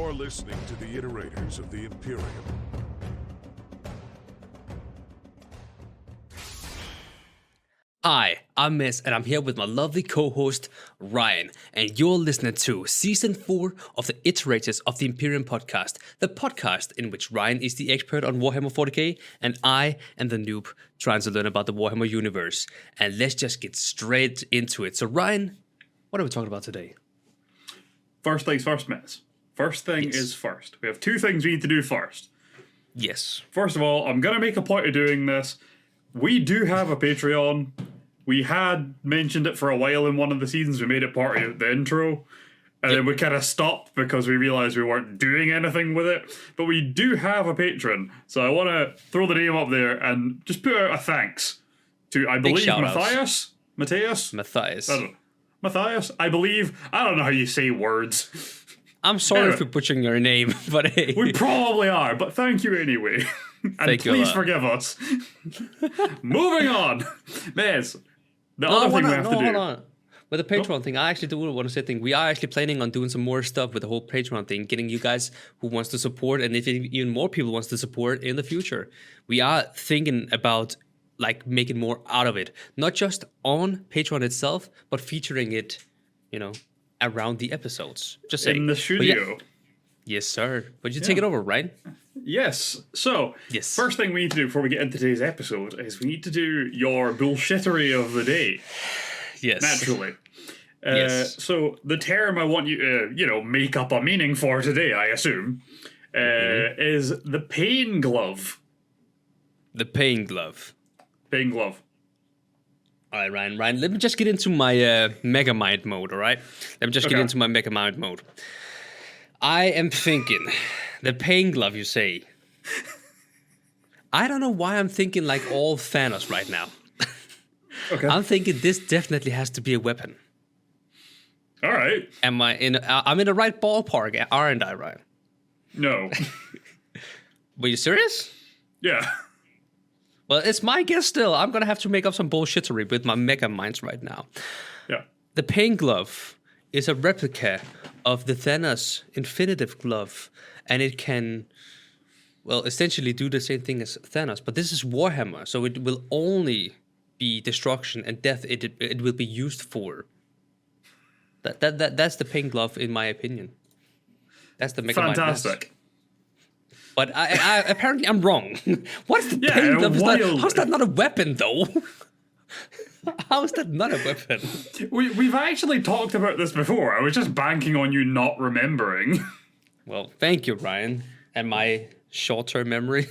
You're listening to the Iterators of the Imperium. Hi, I'm Miss, and I'm here with my lovely co-host, Ryan, and you're listening to Season 4 of the Iterators of the Imperium podcast, the podcast in which Ryan is the expert on Warhammer 40K, and I am the noob trying to learn about the Warhammer universe. And let's just get straight into it. So Ryan, what are we talking about today? First things first, Miss. First thing is first. We have two things we need to do first. Yes. First of all, I'm going to make a point of doing this. We do have a Patreon. We had mentioned it for a while in one of the seasons. We made it part of the intro. And then we kind of stopped because we realized we weren't doing anything with it. But we do have a patron. So I want to throw the name up there and just put out a thanks to, I believe, Matthias? Matthias. Matthias? I believe. I don't know how you say words. I'm sorry for butchering your name, but hey. We probably are, but thank you anyway. And please forgive us. Moving on. Miz, hold on. With the Patreon thing, I actually do want to say thing. We are actually planning on doing some more stuff with the whole Patreon thing, getting you guys who wants to support, and if even more people wants to support in the future. We are thinking about like making more out of it, not just on Patreon itself, but featuring it, around the episodes. Just saying. In the studio. Yeah. Yes, sir. But you take it over, right? Yes. So, first thing we need to do before we get into today's episode is we need to do your bullshittery of the day. Yes. Naturally. Yes. So, the term I want you to, make up a meaning for today, I assume, is the pain glove. The pain glove. Pain glove. All right, Ryan, let me just get into my Mega Mind mode, all right? Let me just get into my Mega Mind mode. I am thinking, the pain glove, you say. I don't know why I'm thinking like all Thanos right now. Okay. I'm thinking this definitely has to be a weapon. All right. I'm in the right ballpark, aren't I, Ryan? No. Were you serious? Yeah. Well, it's my guess still. I'm going to have to make up some bullshittery with my Mega Minds right now. Yeah. The pain glove is a replica of the Thanos infinitive glove, and it can, essentially do the same thing as Thanos, but this is Warhammer, so it will only be destruction and death it will be used for. That's the pain glove, in my opinion. That's the Mega Mind. Fantastic. But I apparently I'm wrong. What's the pain glove? How's that not a weapon, though? How is that not a weapon? We've actually talked about this before. I was just banking on you not remembering. Well, thank you, Ryan. And my short-term memory.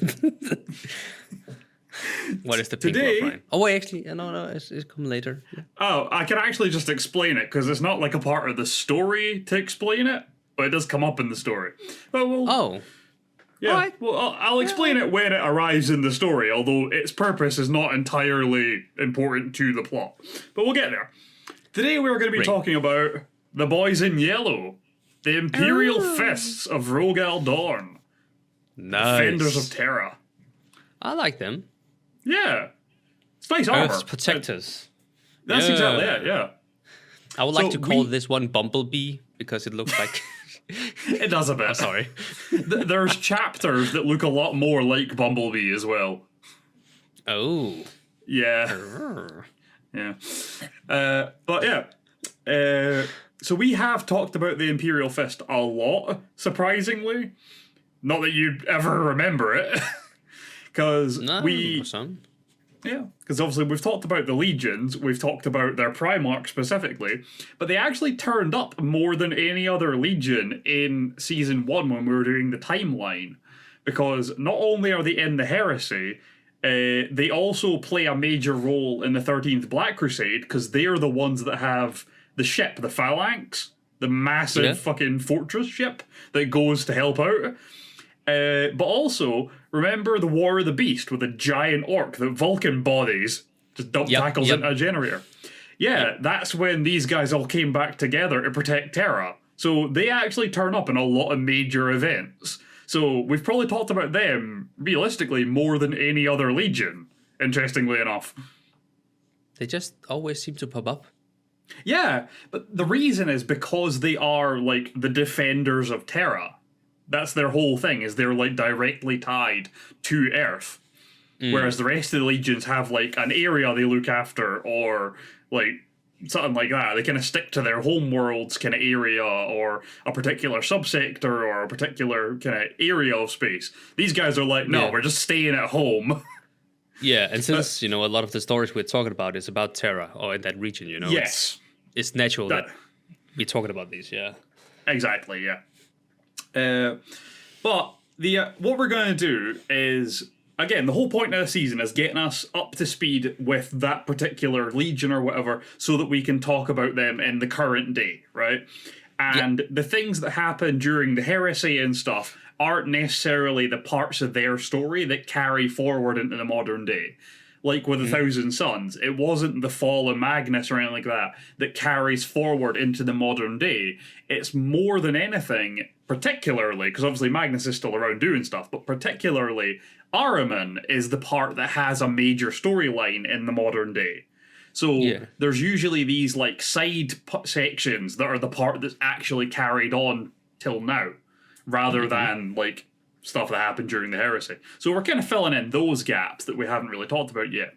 What is the pain glove, Ryan? Oh, wait, actually, no, it's coming later. Yeah. Oh, I can actually just explain it, because it's not like a part of the story to explain it, but it does come up in the story. Yeah, right. Well, I'll explain it when it arrives in the story, although its purpose is not entirely important to the plot. But we'll get there. Today we're going to be talking about the boys in yellow, the Imperial Fists of Rogal Dorn. Nice. Defenders of Terra. I like them. Yeah. It's nice armor. Earth's protectors. That's exactly it, yeah. I would like to call this one Bumblebee, because it looks like... It does a bit. Oh, sorry. There's chapters that look a lot more like Bumblebee as well. Oh. Yeah. Yeah. But yeah. So we have talked about the Imperial Fist a lot, surprisingly. Not that you'd ever remember it. Because because obviously we've talked about the Legions, we've talked about their Primarch specifically, but they actually turned up more than any other Legion in Season 1 when we were doing the timeline. Because not only are they in the Heresy, they also play a major role in the 13th Black Crusade, because they're the ones that have the ship, the Phalanx, the massive fucking fortress ship that goes to help out. But also, remember the War of the Beast with a giant orc that Vulcan bodies, just tackles into a generator. Yeah, that's when these guys all came back together to protect Terra. So they actually turn up in a lot of major events. So we've probably talked about them, realistically, more than any other Legion, interestingly enough. They just always seem to pop up. Yeah, but the reason is because they are, like, the defenders of Terra. That's their whole thing, is they're like directly tied to Earth. Whereas the rest of the legions have like an area they look after, or like something like that. They kind of stick to their home world's kind of area, or a particular subsector, or a particular kind of area of space. These guys are like, no, we're just staying at home. Yeah, and since, you know, a lot of the stories we're talking about is about Terra, or in that region, you know? Yes. It's natural that we're talking about these, yeah. Exactly, yeah. But what we're going to do is, again, the whole point of the season is getting us up to speed with that particular legion or whatever, so that we can talk about them in the current day, right? And the things that happen during the heresy and stuff aren't necessarily the parts of their story that carry forward into the modern day. Like with the Thousand Sons, it wasn't the fall of Magnus or anything like that carries forward into the modern day. It's more than anything, particularly, because obviously Magnus is still around doing stuff, but particularly Ahriman is the part that has a major storyline in the modern day. So there's usually these like side sections that are the part that's actually carried on till now, rather than like stuff that happened during the heresy. So we're kind of filling in those gaps that we haven't really talked about yet.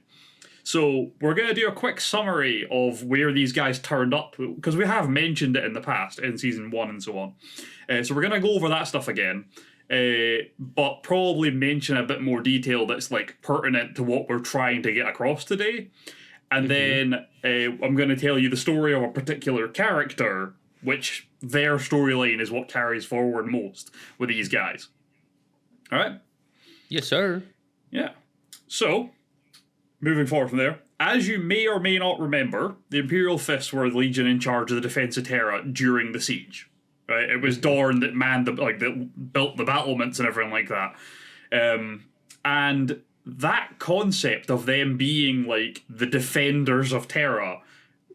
So we're going to do a quick summary of where these guys turned up, because we have mentioned it in the past, in Season 1 and so on. So we're going to go over that stuff again, but probably mention a bit more detail that's like pertinent to what we're trying to get across today. And then I'm going to tell you the story of a particular character, which their storyline is what carries forward most with these guys. All right? Yes, sir. Yeah. So, moving forward from there, as you may or may not remember, the Imperial Fists were the legion in charge of the defense of Terra during the siege. Right? It was Dorn that manned that built the battlements and everything like that. And that concept of them being like the defenders of Terra,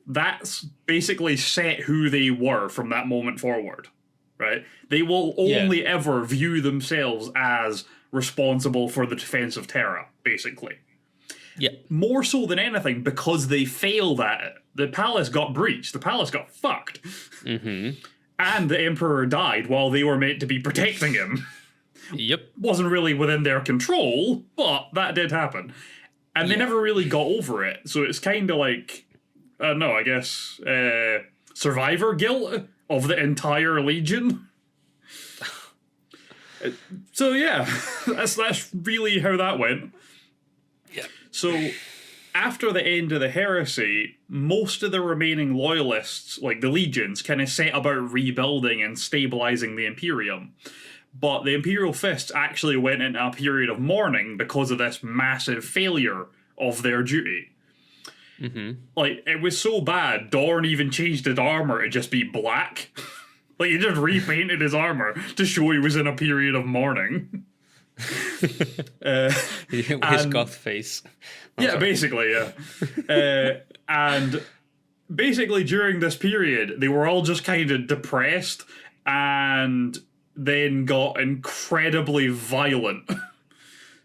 that's basically set who they were from that moment forward. Right? They will only ever view themselves as responsible for the defense of Terra, basically. Yeah. More so than anything, because they failed at it. The palace got breached. The palace got fucked. And the Emperor died while they were meant to be protecting him. Yep. Wasn't really within their control, but that did happen. And they never really got over it. So it's kind of like, I guess, survivor guilt of the entire legion. So yeah, that's really how that went. Yeah. So after the end of the heresy, most of the remaining loyalists, like the legions, kind of set about rebuilding and stabilizing the Imperium. But the Imperial Fists actually went into a period of mourning because of this massive failure of their duty. Like, it was so bad, Dorn even changed his armor to just be black. Like, he just repainted his armor to show he was in a period of mourning. His goth face. Basically, yeah. And basically during this period, they were all just kind of depressed and then got incredibly violent.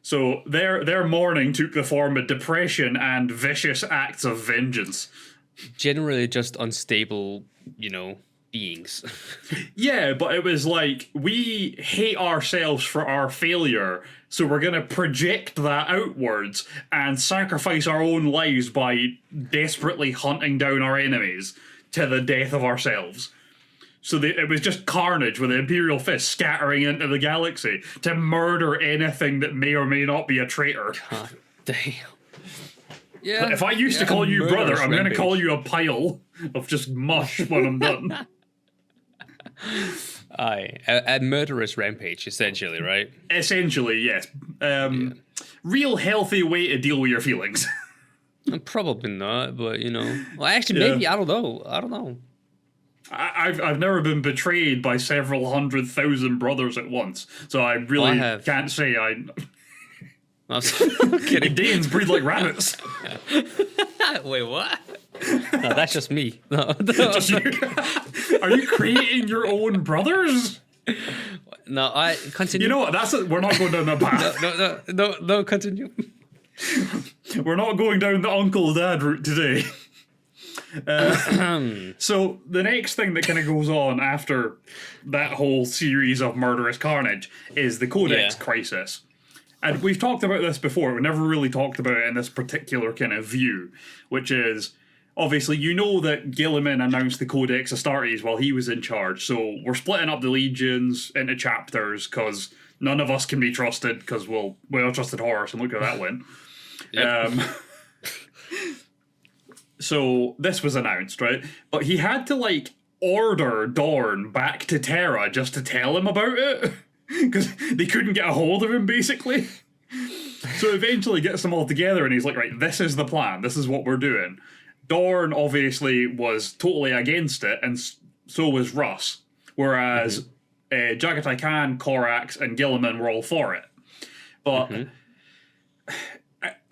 So their mourning took the form of depression and vicious acts of vengeance. Generally just unstable, you know, beings. Yeah, but it was like, we hate ourselves for our failure, so we're going to project that outwards and sacrifice our own lives by desperately hunting down our enemies to the death of ourselves. So it was just carnage with the Imperial Fist scattering into the galaxy to murder anything that may or may not be a traitor. God damn. Yeah. If I used to call you brother, I'm going to call you a pile of just mush when I'm done. A murderous rampage, essentially, right? Essentially, yes. Real healthy way to deal with your feelings. Probably not, but, you know. Well, actually, maybe, I don't know. I've never been betrayed by several 100,000 brothers at once, so I really can't say I... I'm kidding. Danes breed like rabbits. Wait, what? No, that's just me. No, just you. Are you creating your own brothers? No, I continue. You know what? We're not going down that path. No, continue. We're not going down the uncle dad route today. So the next thing that kind of goes on after that whole series of murderous carnage is the Codex crisis. And we've talked about this before. We never really talked about it in this particular kind of view, which is, obviously, you know that Gilliman announced the Codex Astartes while he was in charge. So we're splitting up the legions into chapters because none of us can be trusted because we all trusted Horus, and look how that went. So this was announced, right? But he had to, like, order Dorn back to Terra just to tell him about it. Because they couldn't get a hold of him, basically. So eventually gets them all together and he's like, right, this is the plan. This is what we're doing. Dorn obviously was totally against it, and so was Russ. Whereas Jagatai Khan, Korax, and Gilliman were all for it. But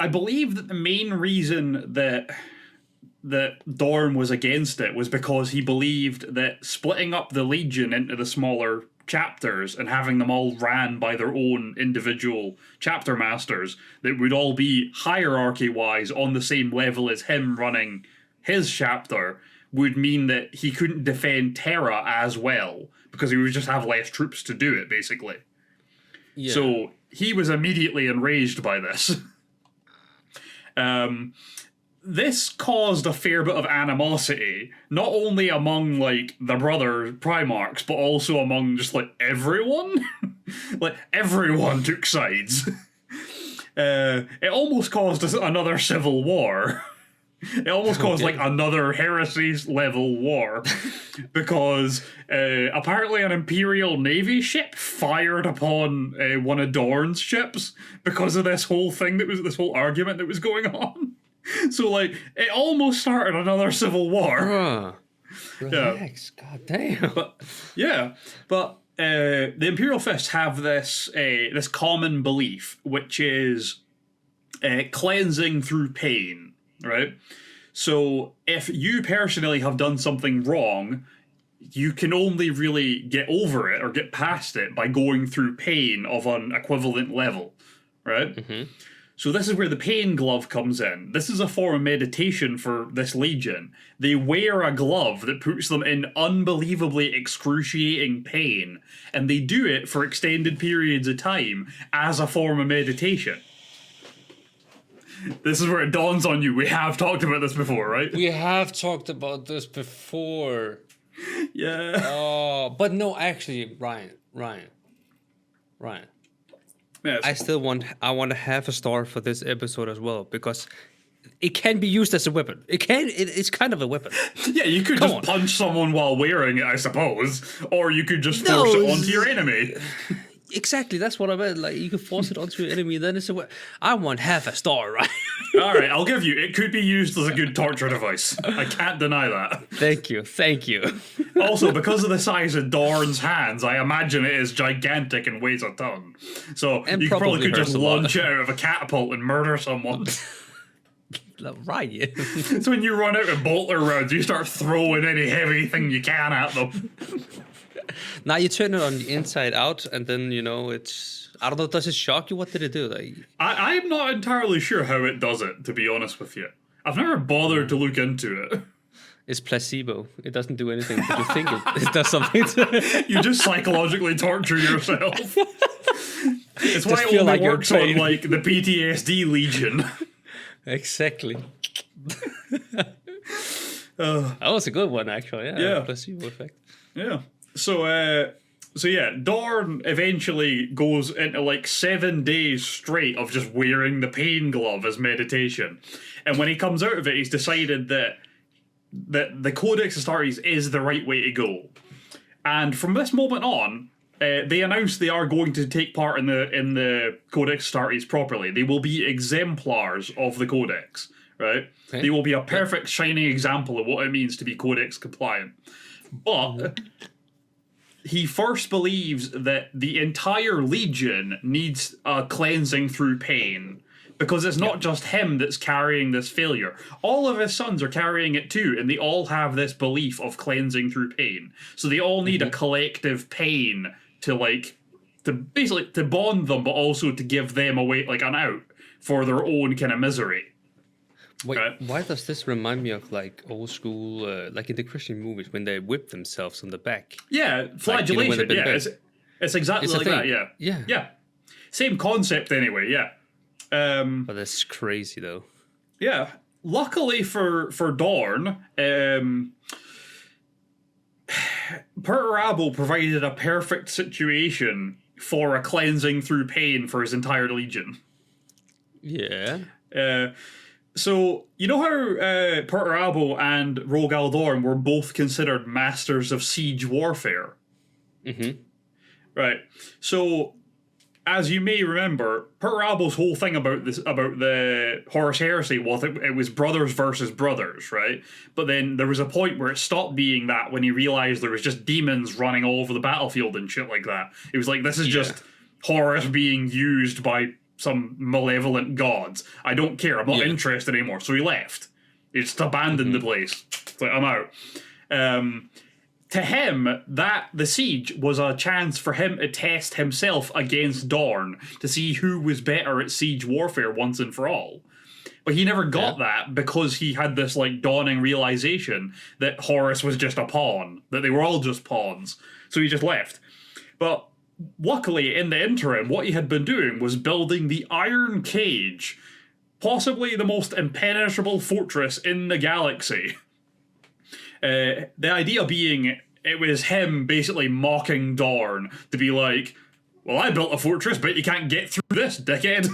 I believe that the main reason that Dorn was against it was because he believed that splitting up the Legion into the smaller chapters and having them all ran by their own individual chapter masters that would all be hierarchy-wise on the same level as him running his chapter would mean that he couldn't defend Terra as well because he would just have less troops to do it, basically. Yeah. So he was immediately enraged by this. This caused a fair bit of animosity, not only among, like, the brother Primarchs, but also among just, like, everyone. Like, everyone took sides. It almost caused another civil war. It almost caused, like, another heresies-level war. Because apparently an Imperial Navy ship fired upon one of Dorn's ships because of this whole thing this whole argument that was going on. So, like, it almost started another civil war. Relax, god damn. But the Imperial Fists have this common belief, which is cleansing through pain, right? So, if you personally have done something wrong, you can only really get over it or get past it by going through pain of an equivalent level, right? So this is where the pain glove comes in. This is a form of meditation for this legion. They wear a glove that puts them in unbelievably excruciating pain, and they do it for extended periods of time as a form of meditation. This is where it dawns on you. We have talked about this before, right? We have talked about this before. Yeah. Oh, but no, actually, Ryan. Yes. I want to have a star for this episode as well, because it can be used as a weapon. It's kind of a weapon. Yeah, you could just punch someone while wearing it, I suppose. Or you could just force it onto your enemy. Exactly, that's what I meant. Like, you could force it onto your enemy, then it's a weapon. I want half a star, right? Alright, I'll give you. It could be used as a good torture device. I can't deny that. Thank you. Also, because of the size of Dorn's hands, I imagine it is gigantic and weighs a ton. So you probably could just launch it out of a catapult and murder someone. Right, yeah. So when you run out of bolter rounds, you start throwing any heavy thing you can at them. Now you turn it on the inside out, and then, you know, it's... I don't know, does it shock you? What did it do? Like, I'm not entirely sure how it does it, to be honest with you. I've never bothered to look into it. It's placebo. It doesn't do anything, but you think it does something to You just psychologically torture yourself. It's why it only works on, like, the PTSD Legion. Exactly. That was a good one, actually. Yeah. Placebo effect. Yeah. So yeah, Dorn eventually goes into, like, 7 days straight of just wearing the pain glove as meditation. And when he comes out of it, he's decided that the Codex Astartes is the right way to go. And from this moment on, they announced they are going to take part in the Codex Astartes properly. They will be exemplars of the Codex, right? Okay. They will be a perfect shining example of what it means to be Codex compliant. But he first believes that the entire Legion needs a cleansing through pain, because it's not just him that's carrying this failure. All of his sons are carrying it too, and they all have this belief of cleansing through pain. So they all need a collective pain to basically to bond them, but also to give them away, like, an out for their own kind of misery. Wait, Right. why does this remind me of like old school, like in the Christian movies when they whip themselves on the back? Yeah, flagellation. when they've been It's exactly It's a like that. thing. Yeah, Yeah. yeah. Same concept anyway. Yeah. But that's crazy though. Yeah. Luckily for Dorn, Perturabo provided a perfect situation for a cleansing through pain for his entire legion. Yeah. So, you know how Perturabo and Rogal Dorn were both considered masters of siege warfare? Mm-hmm. Right. So, as you may remember, Perturabo's whole thing about the Horus Heresy was it was brothers versus brothers, right? But then there was a point where it stopped being that when he realized there was just demons running all over the battlefield and shit like that. It was like, this is just Horus being used by some malevolent gods. I don't care. I'm not interested anymore. So he left. He just abandoned the place. It's like, I'm out. To him, the siege was a chance for him to test himself against Dorn to see who was better at siege warfare once and for all. But he never got that because he had this like dawning realization that Horus was just a pawn, that they were all just pawns. So he just left. But luckily, in the interim, what he had been doing was building the Iron Cage, possibly the most impenetrable fortress in the galaxy. The idea being, it was him basically mocking Dorn to be like, well, I built a fortress, but you can't get through this, dickhead.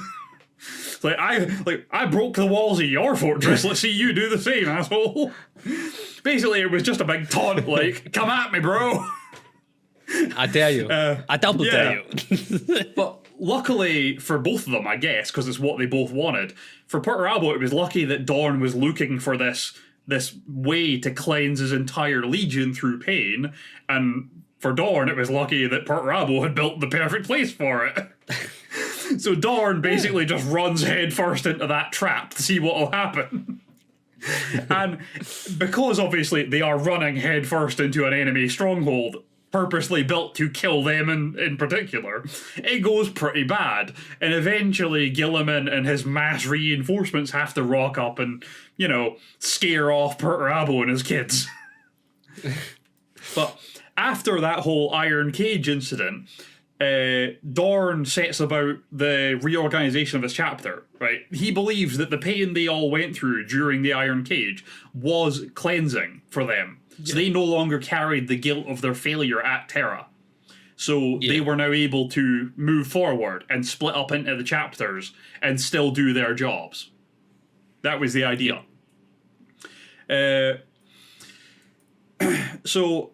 I broke the walls of your fortress. Let's see you do the same, asshole. Basically, it was just a big taunt, like, come at me, bro. I dare you. I double dare you. But luckily for both of them, I guess, because it's what they both wanted, for Perturabo, it was lucky that Dorn was looking for this way to cleanse his entire legion through pain, and for Dorn, it was lucky that Perturabo had built the perfect place for it. So Dorn basically just runs headfirst into that trap to see what will happen. And because obviously they are running headfirst into an enemy stronghold, purposely built to kill them in particular, it goes pretty bad. And eventually Gilliman and his mass reinforcements have to rock up and, you know, scare off Perturabo and his kids. But after that whole Iron Cage incident, Dorn sets about the reorganization of his chapter, right? He believes that the pain they all went through during the Iron Cage was cleansing for them. So they no longer carried the guilt of their failure at Terra. So they were now able to move forward and split up into the chapters and still do their jobs. That was the idea. So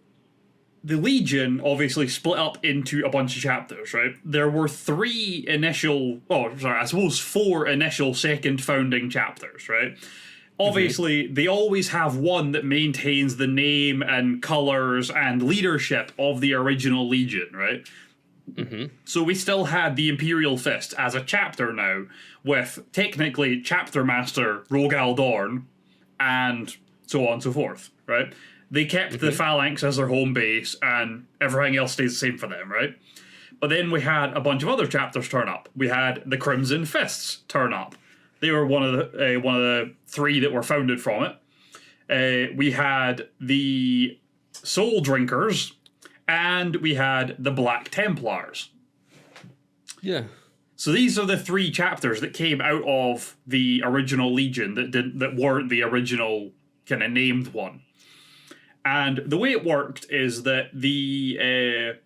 the Legion obviously split up into a bunch of chapters, right? There were four initial second founding chapters, right? Obviously, they always have one that maintains the name and colors and leadership of the original Legion, right? So we still had the Imperial Fists as a chapter now, with technically Chapter Master Rogal Dorn, and so on and so forth, right? They kept the Phalanx as their home base, and everything else stays the same for them, right? But then we had a bunch of other chapters turn up. We had the Crimson Fists turn up. They were one of the three that were founded from it. We had the Soul Drinkers, and we had the Black Templars. Yeah. So these are the three chapters that came out of the original Legion that weren't the original kind of named one. And the way it worked is that the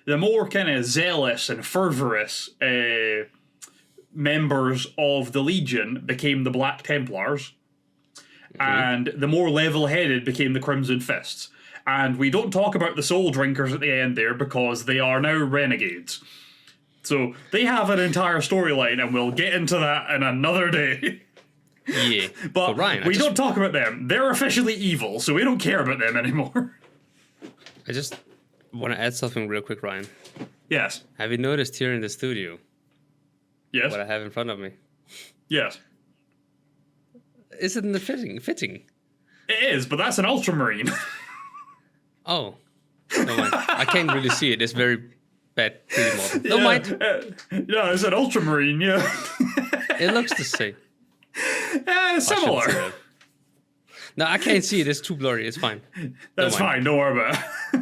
more kind of zealous and fervorous members of the Legion became the Black Templars, and the more level-headed became the Crimson Fists. And we don't talk about the Soul Drinkers at the end there because they are now renegades. So they have an entire storyline, and we'll get into that in another day. Yeah. But Ryan, we don't talk about them. They're officially evil, so we don't care about them anymore. I just want to add something real quick, Ryan. Yes. Have you noticed here in the studio Yes. what I have in front of me? Yes. Is it in the fitting? It is, but that's an Ultramarine. Oh. No mind. I can't really see it. It's very bad 3D model. No mind. Yeah, it's an Ultramarine, yeah. It looks the same. Similar. No, I can't see it. It's too blurry. It's fine. That's fine. Don't worry about it.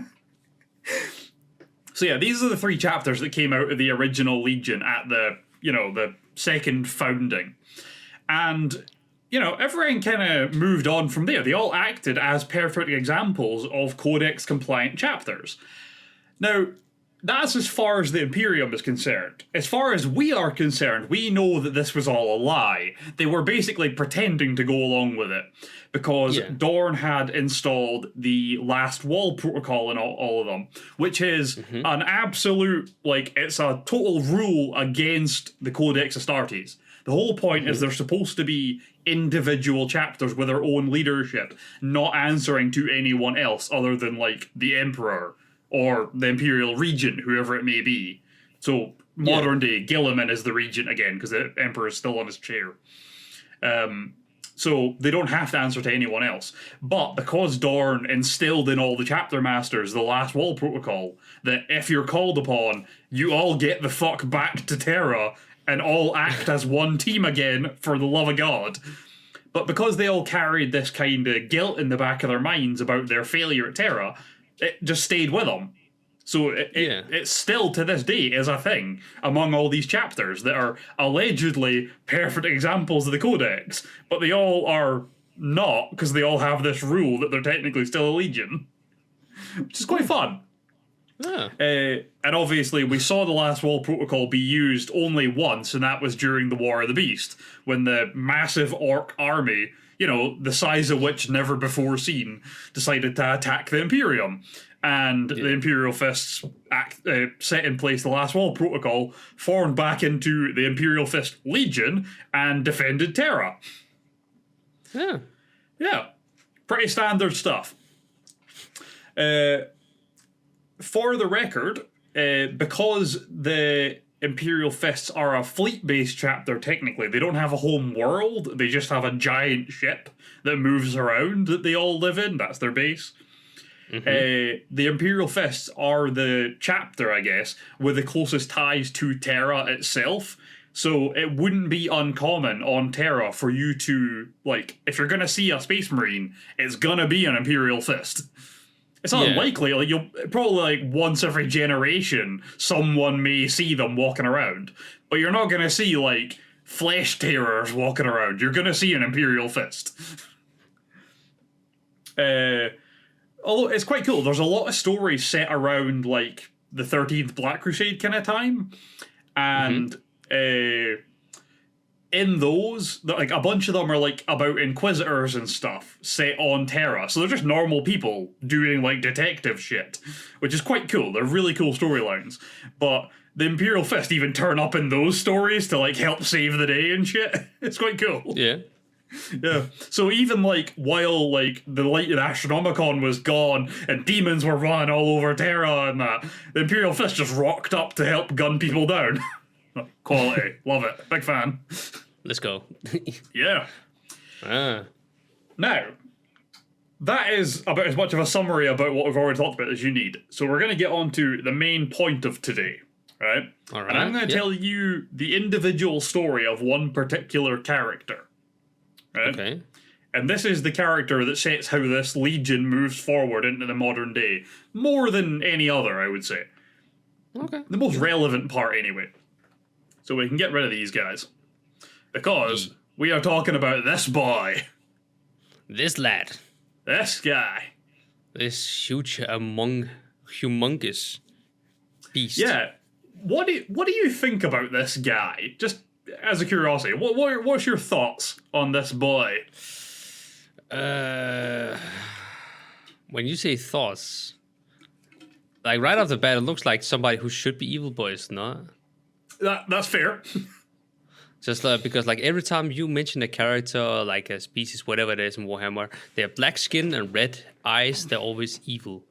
So yeah, these are the 3 chapters that came out of the original Legion at the second founding. And, everyone kind of moved on from there. They all acted as perfect examples of Codex-compliant chapters. Now, that's as far as the Imperium is concerned. As far as we are concerned, we know that this was all a lie. They were basically pretending to go along with it. Because Dorn had installed the Last Wall protocol in all of them, which is an absolute, it's a total rule against the Codex Astartes. The whole point is they're supposed to be individual chapters with their own leadership, not answering to anyone else other than, the Emperor or the Imperial Regent, whoever it may be. So, modern day, Guilliman is the Regent again, because the Emperor is still on his chair. So they don't have to answer to anyone else. But because Dorn instilled in all the chapter masters the Last Wall protocol, that if you're called upon, you all get the fuck back to Terra and all act as one team again for the love of God. But because they all carried this kind of guilt in the back of their minds about their failure at Terra, it just stayed with them. So it's still, to this day, is a thing among all these chapters that are allegedly perfect examples of the Codex, but they all are not, because they all have this rule that they're technically still a Legion. Which is quite fun. Yeah. And obviously, we saw the Last Wall Protocol be used only once, and that was during the War of the Beast, when the massive Orc army, the size of which never before seen, decided to attack the Imperium. And the Imperial Fists set in place the Last Wall Protocol, formed back into the Imperial Fist Legion, and defended Terra. Yeah. Yeah. Pretty standard stuff. For the record, because the Imperial Fists are a fleet-based chapter, technically, they don't have a home world, they just have a giant ship that moves around that they all live in. That's their base. The Imperial Fists are the chapter, I guess, with the closest ties to Terra itself. So it wouldn't be uncommon on Terra for you to, if you're going to see a Space Marine, it's going to be an Imperial Fist. It's not unlikely. You'll probably, once every generation, someone may see them walking around. But you're not going to see, Flesh Terrors walking around. You're going to see an Imperial Fist. Although it's quite cool. There's a lot of stories set around, the 13th Black Crusade kind of time. And in those, a bunch of them are, about Inquisitors and stuff set on Terra. So they're just normal people doing, detective shit, which is quite cool. They're really cool storylines. But the Imperial Fist even turn up in those stories to, help save the day and shit. It's quite cool. Yeah. Yeah, so even while the light of the Astronomicon was gone and demons were running all over Terra and that, the Imperial Fist just rocked up to help gun people down. Quality, love it, big fan. Let's go. Yeah. Now, that is about as much of a summary about what we've already talked about as you need. So we're going to get on to the main point of today, right? All right. And I'm going to tell you the individual story of one particular character. Right? Okay. And this is the character that sets how this Legion moves forward into the modern day. More than any other, I would say. Okay. The most relevant part, anyway. So we can get rid of these guys. Because we are talking about this boy. This lad. This guy. This humongous beast. Yeah. What do you think about this guy? Just as a curiosity, what's your thoughts on this boy? When you say thoughts, right off the bat, it looks like somebody who should be evil boys, no? That's fair. Just because every time you mention a character, a species, whatever it is in Warhammer, they have black skin and red eyes. They're always evil.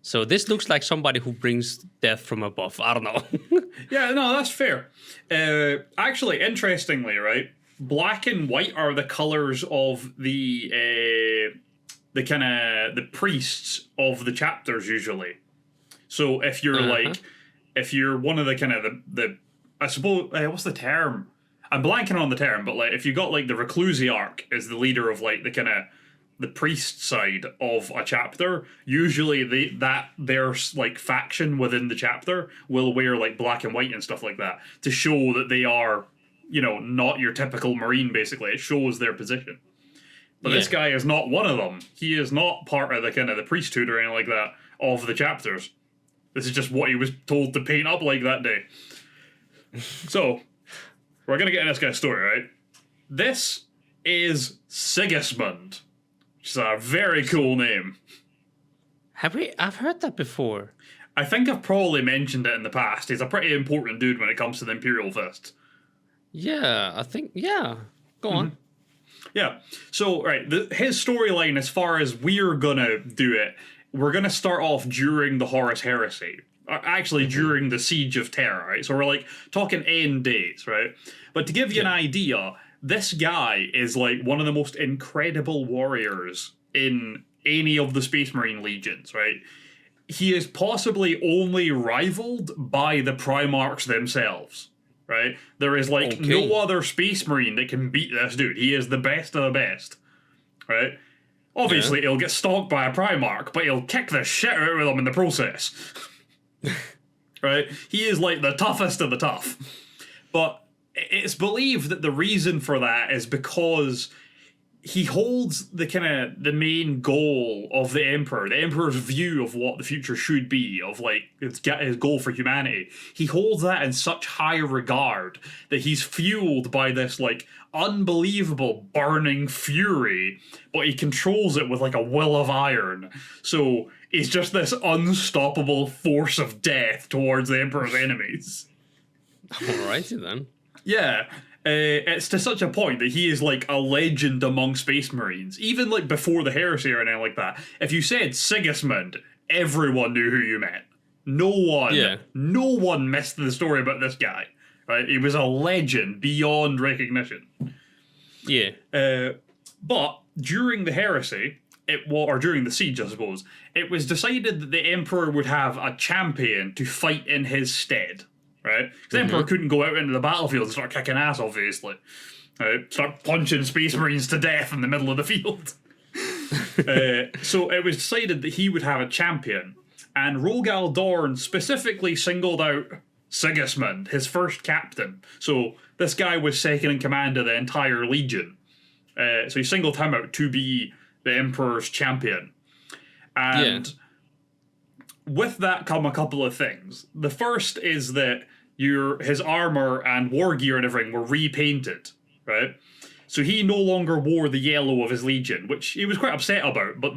So this looks like somebody who brings death from above. I don't know. Yeah, no, that's fair. Actually, interestingly, right, black and white are the colors of the priests of the chapters usually. So if you're if you're one of the I suppose what's the term? I'm blanking on the term, but like if you got like the Reclusiarch as the leader of like the kind of the priest side of a chapter, usually their like faction within the chapter will wear like black and white and stuff like that to show that they are, you know, not your typical Marine. Basically, it shows their position. But this guy is not one of them. He is not part of the kind of the priesthood or anything like that of the chapters. This is just what he was told to paint up like that day. So, we're going to get in this guy's story, right? This is Sigismund, which is a very cool name. I've heard that before. I think I've probably mentioned it in the past. He's a pretty important dude when it comes to the Imperial Fists. Yeah, I think, yeah. Go on. Yeah. So, right, his storyline, as far as we're going to do it, we're going to start off during the Horus Heresy. Actually, during the Siege of Terra, right? So we're like talking end days, right? But to give you an idea, this guy is like one of the most incredible warriors in any of the Space Marine legions, right? He is possibly only rivaled by the Primarchs themselves, right? There is like no other Space Marine that can beat this dude. He is the best of the best, right? Obviously, he'll get stalked by a Primarch, but he'll kick the shit out of them in the process. Right? He is like the toughest of the tough. But it's believed that the reason for that is because he holds the kind of the main goal of the Emperor's view of what the future should be, of like his goal for humanity. He holds that in such high regard that he's fueled by this like unbelievable burning fury, but he controls it with like a will of iron. So he's just this unstoppable force of death towards the Emperor's enemies. Alrighty then. Yeah. It's to such a point that he is like a legend among Space Marines. Even like before the Heresy or anything like that. If you said Sigismund, everyone knew who you meant. No one missed the story about this guy. Right? He was a legend beyond recognition. Yeah. But during the Heresy, or during the Siege, I suppose, it was decided that the Emperor would have a champion to fight in his stead. Right? Because the Emperor couldn't go out into the battlefield and start kicking ass, obviously. Right? Start punching Space Marines to death in the middle of the field. So it was decided that he would have a champion. And Rogal Dorn specifically singled out Sigismund, his first captain. So this guy was second in command of the entire legion. So he singled him out to be the Emperor's champion. And with that come a couple of things. The first is that his armor and war gear and everything were repainted, right? So he no longer wore the yellow of his legion, which he was quite upset about. But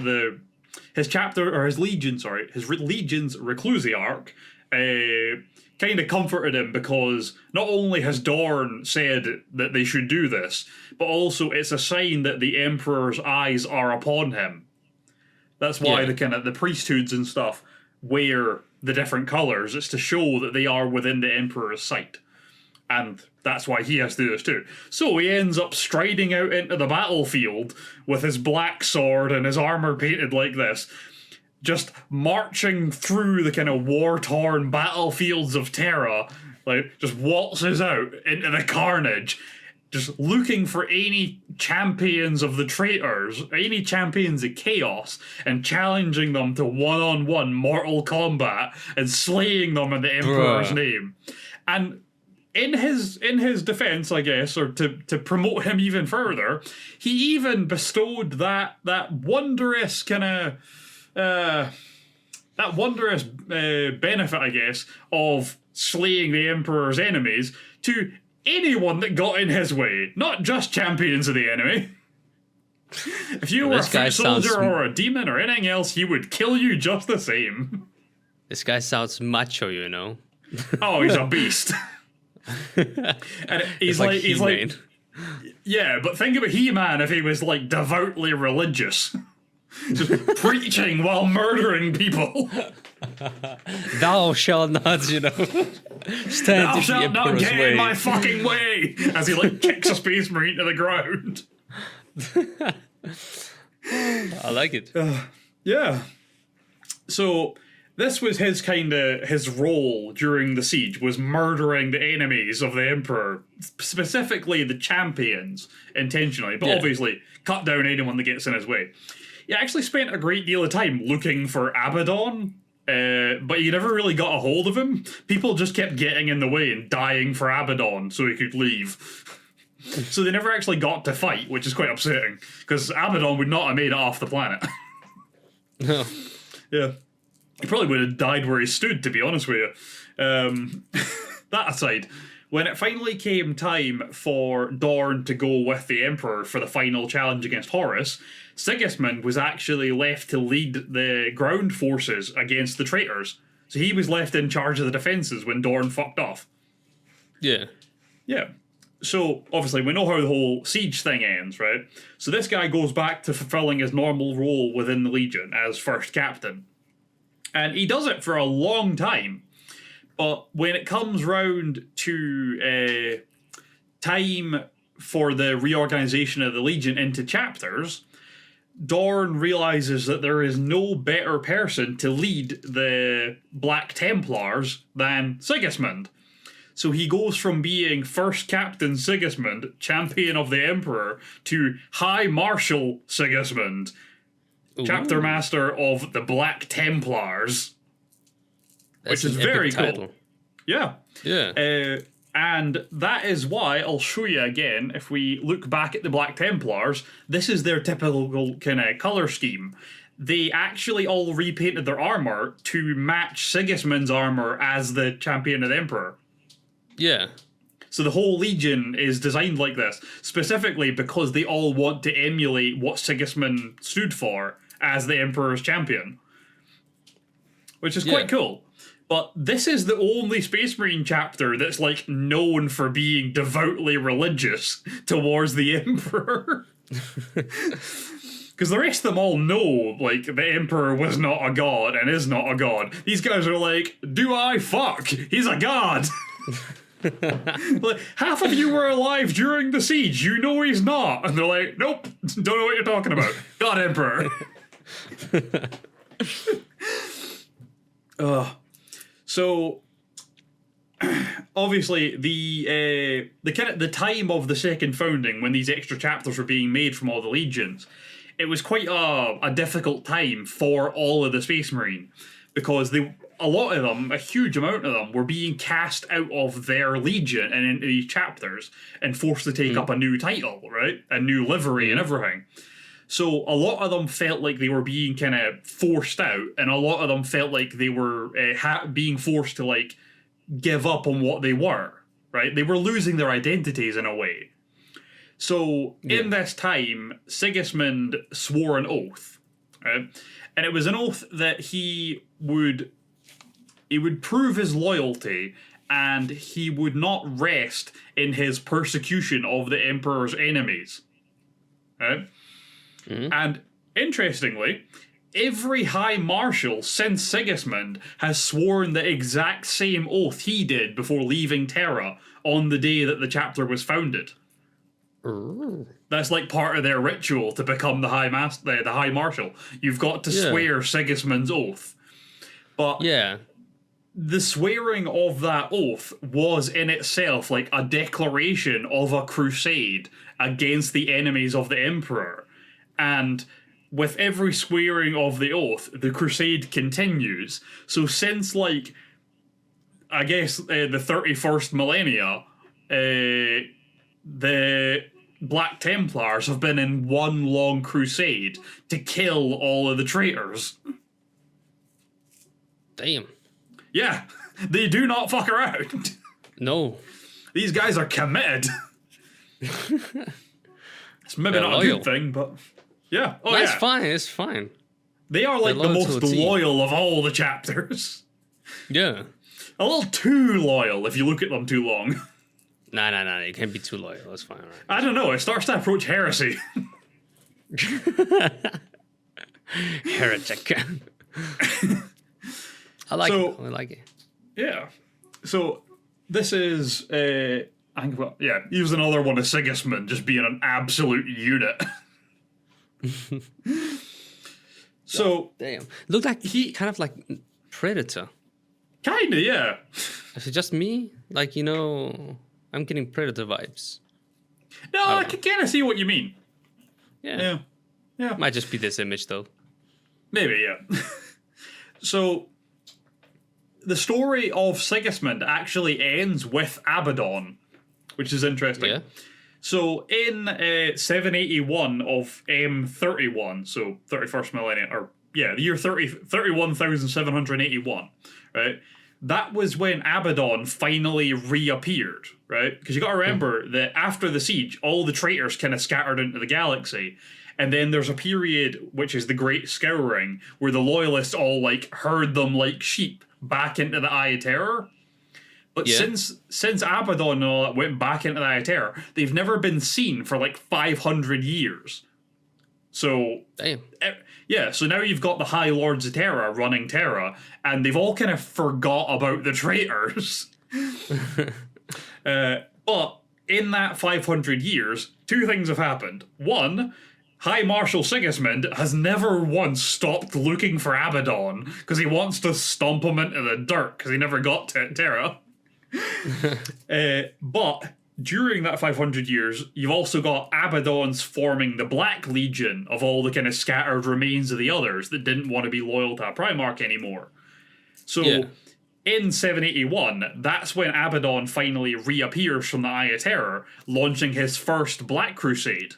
his legion's Reclusiarch kind of comforted him, because not only has Dorn said that they should do this, but also it's a sign that the Emperor's eyes are upon him. That's why the priesthoods and stuff wear the different colours. It's to show that they are within the Emperor's sight. And that's why he has to do this too. So he ends up striding out into the battlefield with his black sword and his armour painted like this, just marching through the kind of war-torn battlefields of Terra, like, just waltzes out into the carnage, just looking for any champions of the traitors, any champions of chaos, and challenging them to one-on-one mortal combat and slaying them in the Emperor's name. And in his defense, I guess, or to promote him even further, he even bestowed that wondrous kind of benefit, I guess, of slaying the Emperor's enemies to anyone that got in his way, not just champions of the enemy. If you were a foot soldier or a demon or anything else, he would kill you just the same. This guy sounds macho, you know. Oh, he's a beast. And he's like yeah, but think about He-Man if he was like devoutly religious, just preaching while murdering people. Thou shalt not, stand Thou in shalt the not Emperor's get way. in my fucking way, as he like kicks a Space Marine to the ground. I like it. Yeah. So This was his role during the siege, was murdering the enemies of the Emperor, specifically the champions, intentionally, but obviously cut down anyone that gets in his way. He actually spent a great deal of time looking for Abaddon, but he never really got a hold of him. People just kept getting in the way and dying for Abaddon so he could leave. So they never actually got to fight, which is quite upsetting, because Abaddon would not have made it off the planet. No. Yeah. He probably would have died where he stood, to be honest with you. That aside, when it finally came time for Dorn to go with the Emperor for the final challenge against Horus, Sigismund was actually left to lead the ground forces against the traitors. So he was left in charge of the defences when Dorn fucked off. Yeah. Yeah. So, obviously, we know how the whole siege thing ends, right? So this guy goes back to fulfilling his normal role within the Legion as first captain. And he does it for a long time. But when it comes round to time for the reorganization of the Legion into chapters, Dorn realizes that there is no better person to lead the Black Templars than Sigismund. So he goes from being First Captain Sigismund, champion of the Emperor, to High Marshal Sigismund, chapter master of the Black Templars. That's which is an very epic cool. title. Yeah. Yeah. And that is why, I'll show you again, if we look back at the Black Templars, this is their typical kind of colour scheme. They actually all repainted their armour to match Sigismund's armour as the champion of the Emperor. Yeah. So the whole Legion is designed like this, specifically because they all want to emulate what Sigismund stood for as the Emperor's champion. Which is quite cool. But this is the only Space Marine chapter that's, like, known for being devoutly religious towards the Emperor. Because the rest of them all know, like, the Emperor was not a god and is not a god. These guys are like, do I fuck? He's a god! Like, half of you were alive during the siege. You know he's not. And they're like, nope, don't know what you're talking about. God Emperor. So, obviously, the time of the second founding, when these extra chapters were being made from all the legions, it was quite a difficult time for all of the Space Marine, because a lot of them, a huge amount of them, were being cast out of their legion and into these chapters and forced to take up a new title, right? A new livery and everything. So a lot of them felt like they were being kind of forced out, and a lot of them felt like they were being forced to, like, give up on what they were, right? They were losing their identities in a way. So in this time, Sigismund swore an oath, right? And it was an oath that he would prove his loyalty, and he would not rest in his persecution of the Emperor's enemies, right? And interestingly, every High Marshal since Sigismund has sworn the exact same oath he did before leaving Terra on the day that the chapter was founded. That's like part of their ritual to become the High Marshal. You've got to swear Sigismund's oath. But the swearing of that oath was in itself like a declaration of a crusade against the enemies of the Emperor. And with every swearing of the oath, the crusade continues. So since, like, I guess the 31st millennia, the Black Templars have been in one long crusade to kill all of the traitors. Damn. Yeah, they do not fuck around. No. These guys are committed. It's maybe not loyal. a good thing, but... Yeah. Oh, That's fine. It's fine. They are like the most loyal of all the chapters. Yeah. A little too loyal if you look at them too long. Nah. You can't be too loyal. That's fine. Right? I don't know. It starts to approach heresy. Heretic. I like it. I like it. Yeah. So this is, I think, well, yeah, he was another one of Sigismund just being an absolute unit. So damn, looked like he kind of like Predator. Kinda, yeah. Is it just me? Like, I'm getting Predator vibes. No, I can kind of see what you mean. Yeah. Yeah. Might just be this image, though. Maybe, yeah. So, the story of Sigismund actually ends with Abaddon, which is interesting. Yeah. So, in 781 of M31, so 31st millennium, or yeah, the year 31,781, right? That was when Abaddon finally reappeared, right? Because you got to remember that after the siege, all the traitors kind of scattered into the galaxy. And then there's a period, which is the Great Scouring, where the loyalists all, like, herd them like sheep back into the Eye of Terror. But since Abaddon and all that went back into the Eye of Terror, they've never been seen for, like, 500 years. So... Damn. Yeah, so now you've got the High Lords of Terra running Terra, and they've all kind of forgot about the traitors. But in that 500 years, two things have happened. One, High Marshal Sigismund has never once stopped looking for Abaddon, because he wants to stomp him into the dirt, because he never got to Terra. But... during that 500 years, you've also got Abaddon's forming the Black Legion of all the kind of scattered remains of the others that didn't want to be loyal to a Primarch anymore. So, in 781, that's when Abaddon finally reappears from the Eye of Terror, launching his first Black Crusade.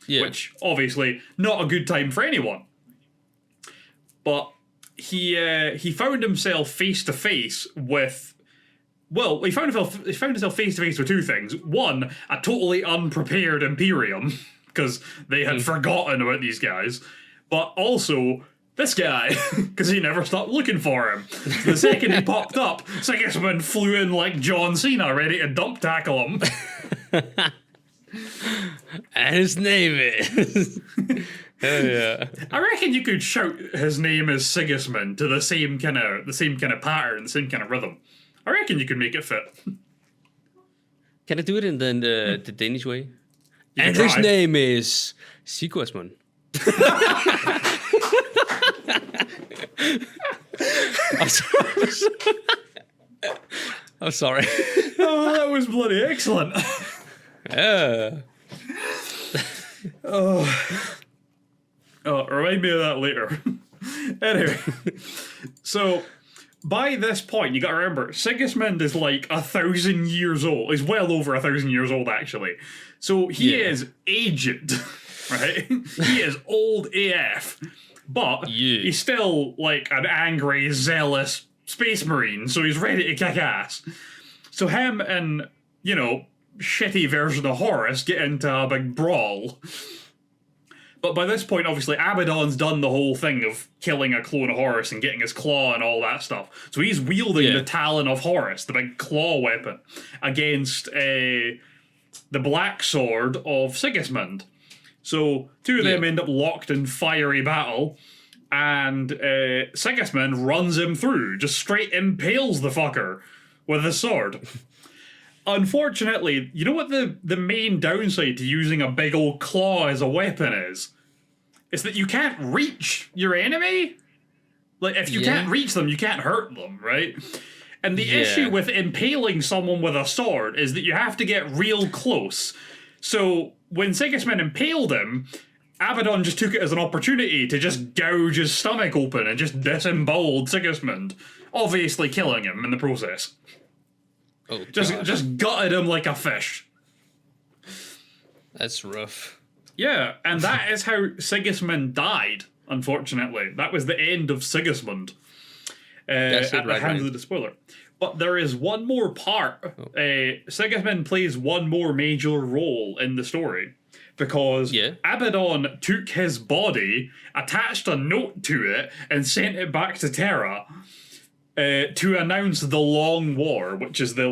Yeah. Which, obviously, not a good time for anyone. But he found himself face-to-face with... Well, he found himself face-to-face with two things. One, a totally unprepared Imperium, because they had forgotten about these guys. But also, this guy, because he never stopped looking for him. So the second he popped up, Sigismund flew in like John Cena, ready to dump tackle him. And his name is... Hell yeah. I reckon you could shout his name is Sigismund to the same kind of pattern, the same kind of rhythm. I reckon you could make it fit. Can I do it in the Danish way? You And can his try. name is Sigismund. I'm sorry. Oh, that was bloody excellent. Yeah. Remind me of that later. Anyway, so by this point, you got to remember, Sigismund is like 1,000 years old. He's well over 1,000 years old, actually. So he is aged, right? He is old AF, but he's still like an angry, zealous space marine. So he's ready to kick ass. So him and shitty version of Horus get into a big brawl. But by this point, obviously, Abaddon's done the whole thing of killing a clone of Horus and getting his claw and all that stuff. So he's wielding the Talon of Horus, the big claw weapon, against the black sword of Sigismund. So two of them end up locked in fiery battle, and Sigismund runs him through, just straight impales the fucker with his sword. Unfortunately, you know what the main downside to using a big old claw as a weapon is? It's that you can't reach your enemy. Like, if you can't reach them, you can't hurt them, right? And the issue with impaling someone with a sword is that you have to get real close. So, when Sigismund impaled him, Abaddon just took it as an opportunity to just gouge his stomach open and just disemboweled Sigismund, obviously killing him in the process. Oh, just gutted him like a fish. That's rough. Yeah, and that is how Sigismund died, unfortunately. That was the end of Sigismund. That's at the hands of the spoiler. But there is one more part. Sigismund plays one more major role in the story. Because Abaddon took his body, attached a note to it, and sent it back to Terra. To announce the Long War, which is the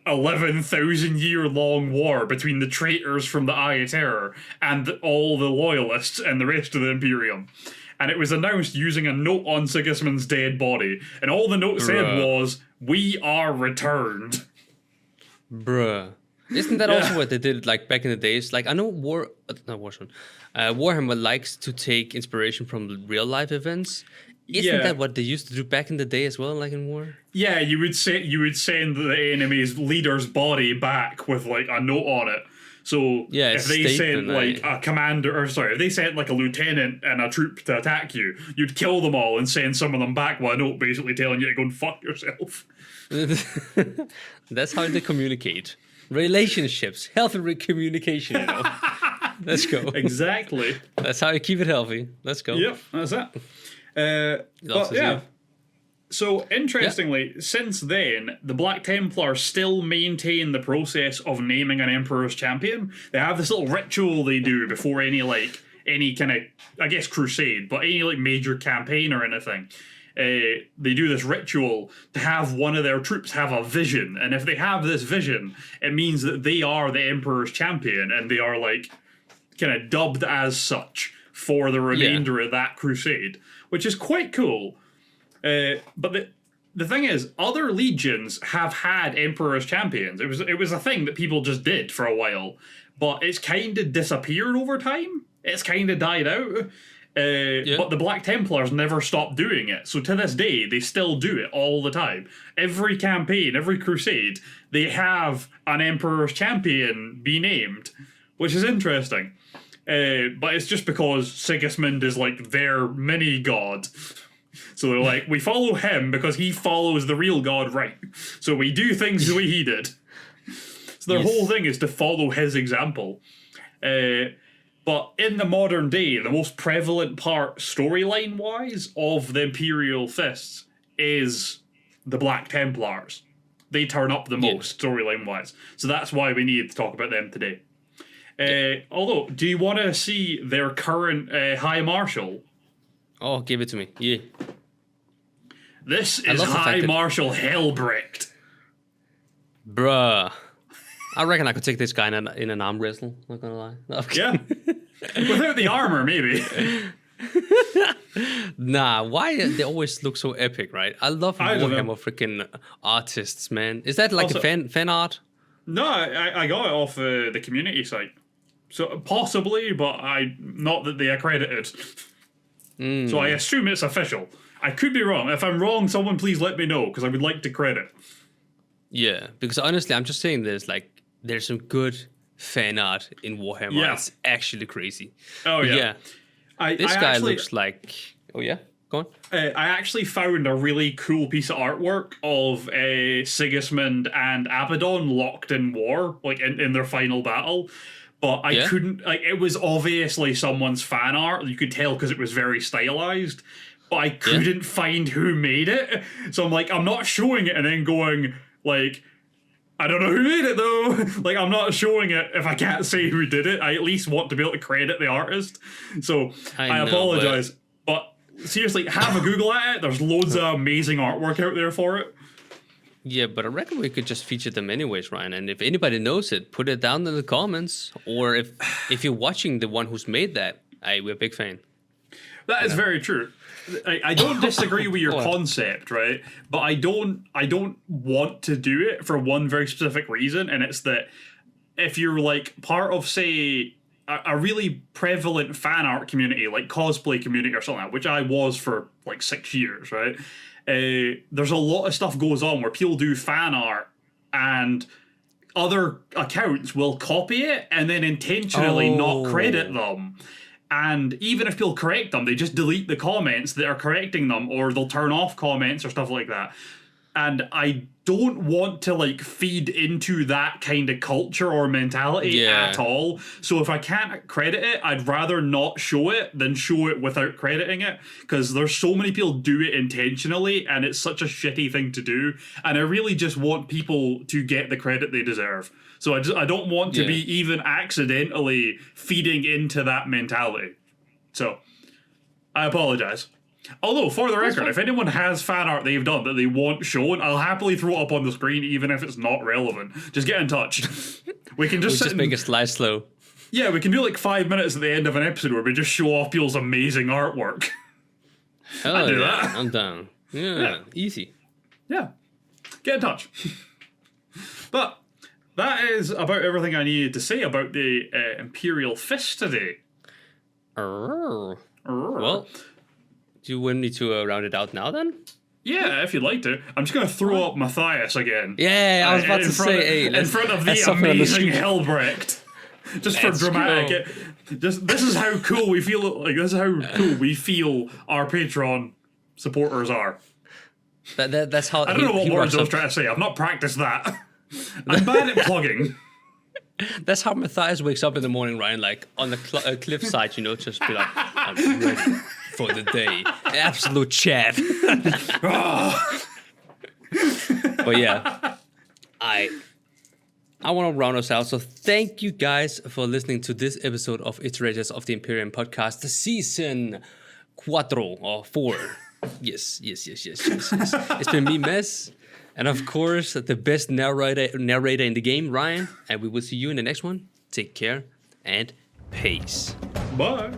11,000-year long war between the traitors from the Eye of Terror and all the loyalists and the rest of the Imperium. And it was announced using a note on Sigismund's dead body. And all the note said was, "We are returned." Bruh. Isn't that also what they did back in the days? I know Warhammer likes to take inspiration from real life events. Isn't that what they used to do back in the day as well, like in war? Yeah, you would send the enemy's leader's body back with like a note on it. So Yeah, if they sent like a commander, or sorry, if they sent like a lieutenant and a troop to attack you, you'd kill them all and send some of them back with a note basically telling you to go and fuck yourself. That's how they communicate. Relationships, healthy communication, you know. Let's go. Exactly. That's how you keep it healthy. Let's go. Yep, that's it. But yeah. So, interestingly, since then, the Black Templars still maintain the process of naming an Emperor's Champion. They have this little ritual they do before any kind of, I guess, crusade, but any, like, major campaign or anything. They do this ritual to have one of their troops have a vision, and if they have this vision, it means that they are the Emperor's Champion, and they are, like, kind of dubbed as such for the remainder of that crusade, which is quite cool. But the thing is, other legions have had Emperor's Champions. It was a thing that people just did for a while, but it's kind of disappeared over time. It's kind of died out. But the Black Templars never stopped doing it. So to this day, they still do it all the time. Every campaign, every crusade, they have an Emperor's Champion be named, which is interesting. But it's just because Sigismund is like their mini god. So they're like, we follow him because he follows the real god right. So we do things the way he did. So their whole thing is to follow his example. But in the modern day, the most prevalent part, storyline-wise, of the Imperial Fists is the Black Templars. They turn up the most, storyline-wise. So that's why we need to talk about them today. Although, do you want to see their current High Marshal? Oh, give it to me. Yeah. This is High Marshal Helbrecht. Bruh. I reckon I could take this guy in an arm wrestle, not gonna lie. No, yeah. Without the armor, maybe. Nah, why they always look so epic, right? I love Warhammer freaking artists, man. Is that like also, a fan art? No, I got it off the community site. So possibly, but not that they accredited. So I assume it's official. I could be wrong. If I'm wrong, someone please let me know, because I would like to credit. Yeah, because honestly, I'm just saying there's some good fan art in Warhammer. Yeah. It's actually crazy. Oh, yeah. This guy looks like... Oh, yeah? Go on. I actually found a really cool piece of artwork of Sigismund and Abaddon locked in war, like in their final battle. But I couldn't... Like, it was obviously someone's fan art. You could tell because it was very stylized. But I couldn't find who made it. So I'm like, I'm not showing it and then going, like... I don't know who made it, though. Like, I'm not showing it if I can't say who did it. I at least want to be able to credit the artist. So, I apologize. But seriously, have a Google at it. There's loads of amazing artwork out there for it. Yeah, but I reckon we could just feature them anyways, Ryan. And if anybody knows it, put it down in the comments. Or if you're watching the one who's made that, we're a big fan. That is very true. I don't disagree with your concept, right? But I don't want to do it for one very specific reason, and it's that if you're like part of, say, a really prevalent fan art community, like cosplay community or something, which I was for like 6 years, right? There's a lot of stuff goes on where people do fan art and other accounts will copy it and then intentionally not credit them. And even if people correct them, they just delete the comments that are correcting them, or they'll turn off comments or stuff like that. And I don't want to like feed into that kind of culture or mentality at all. So if I can't credit it, I'd rather not show it than show it without crediting it, because there's so many people do it intentionally and it's such a shitty thing to do. And I really just want people to get the credit they deserve. So I don't want to be even accidentally feeding into that mentality. So I apologize. Although, for the record, if anyone has fan art they've done that they want shown, I'll happily throw it up on the screen, even if it's not relevant. Just get in touch. We can just make a slide slow. Yeah, we can do like 5 minutes at the end of an episode where we just show off people's amazing artwork. I'll do that. I'm down. Yeah, easy. Yeah. Get in touch. But that is about everything I needed to say about the Imperial Fist today. Well, Do you want me to round it out now then? Yeah, if you'd like to. I'm just going to throw up Matthias again. Yeah, I was about to say, in front of the amazing Helbrecht. Just for dramatic. This is how cool we feel. Like, this is how cool we feel our Patreon supporters are. That's how. I don't know what words I was trying to say. I've not practiced that. I'm bad at plugging. That's how Matthias wakes up in the morning, Ryan, like on the cliffside, just be like, I'm ready for the day. Absolute chat. But yeah, I want to round us out. So thank you guys for listening to this episode of Iterators of the Imperium podcast, season 4 or 4. Yes. It's been me, Mess. And of course, the best narrator in the game, Ryan. And we will see you in the next one. Take care and peace. Bye.